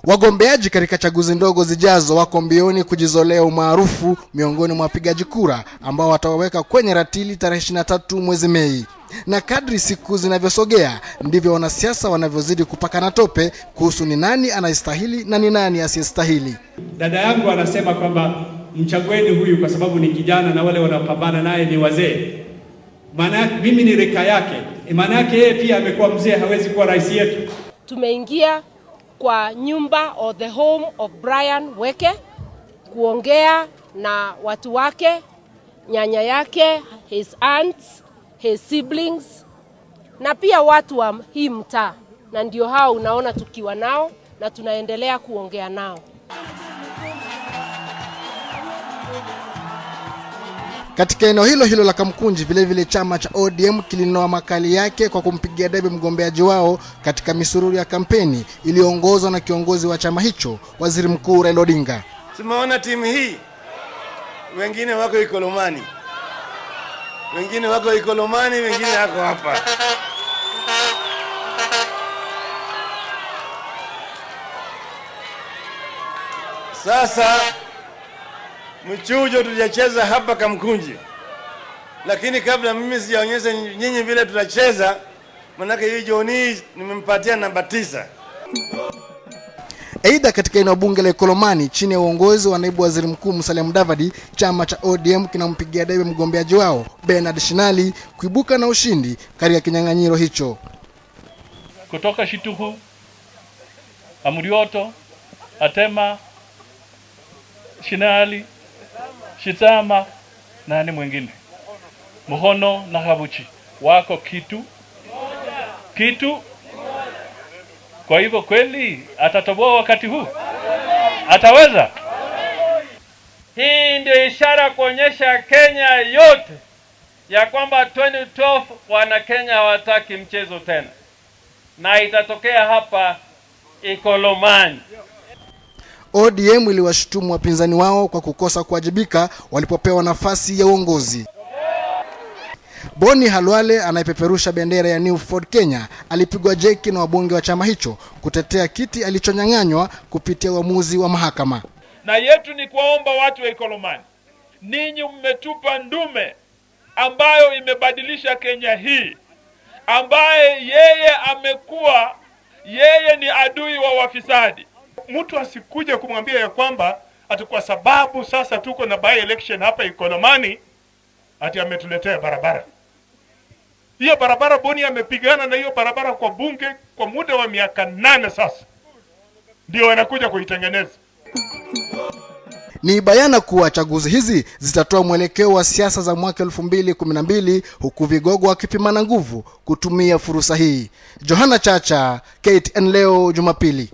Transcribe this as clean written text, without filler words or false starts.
Wagombeaji katika chaguzi ndogo zijazo wako mbioni kujizolea umaarufu miongoni mwa wapigaji kura ambao wataweka kwenye ratili tarehe 23 mwezi Mei. Na kadri siku zinavyosogea ndivyo wanasiasa wanavyozidi kupakana tope kuhusu ni nani anayestahili na ni nani asiyestahili. Dada yangu anasema kwamba mchagueni huyu kwa sababu ni kijana na wale wanapambana naye ni wazee. Maana mimi ni rika yake. Maana yake yeye pia amekuwa mzee, hawezi kuwa rais yetu. Tumeingia kwa nyumba or the home of Brian Weke kuongea na watu wake, nyanya yake, his aunts, his siblings na pia watu wa hii mtaa, na ndio hao unaona tukiwa nao na tunaendelea kuongea nao. Katika eneo hilo la Kamkunji vile chama cha ODM kilinoa makali yake kwa kumpigia debe mgombeaji wao katika misururu ya kampeni iliyoongozwa na kiongozi wa chama hicho, Waziri Mkuu Raila Odinga. Tumeona timu hii, wengine wako Ikolomani, wengine wako Ikolomani, wengine wako hapa. Sasa mchujo tutacheza hapa Kamkunji, lakini kabla mimi sijaonyesha nyinyi vile tutacheza, manake hii Joni nimempatia namba 9. Aidha, katika eneo bunge la Ikolomani chini ya uongozi wa naibu waziri mkuu Musalia Mudavadi, chama cha ODM kinampigia debe mgombeaji wao Bernard Shinali kuibuka na ushindi katika kinyang'anyiro hicho. Kutoka Shituhu, Amurioto, Atema, Shinali, Shitama na nani mwingine, Muhono na Habuchi wako kitu. Kwa hivyo kweli atatoboa wakati huu? Ataweza? Hii ndio ishara kuonyesha Kenya yote ya kwamba 2012 wana Kenya hawataki mchezo tena, na itatokea hapa Ikolomani. ODM iliwashutumu wapinzani wao kwa kukosa kuwajibika walipopewa nafasi ya uongozi. Boni Halwale anayepeperusha bendera ya New Ford Kenya alipigwa jeki na wabunge wa chama hicho kutetea kiti alichonyang'anywa kupitia uamuzi wa mahakama. Na yetu ni kuwaomba watu wa Ikolomani, ninyi mmetupa ndume ambayo imebadilisha Kenya hii, ambaye yeye ni adui wa wafisadi. Mtu asikuje kumwambia ya kwamba ati kwa sababu sasa tuko na by election hapa Ikolomani ati ametuletea barabara. Hiyo barabara Boni amepigana na hiyo barabara kwa bunge kwa muda wa miaka 8 sasa. Ndio wanakuja kuitengeneza. Ni bayana kuwa chaguzi hizi zitatoa mwelekeo wa siasa za mwaka 2012 huku vigogo wakipimana nguvu kutumia fursa hii. Johana Chacha, KTN leo Jumapili.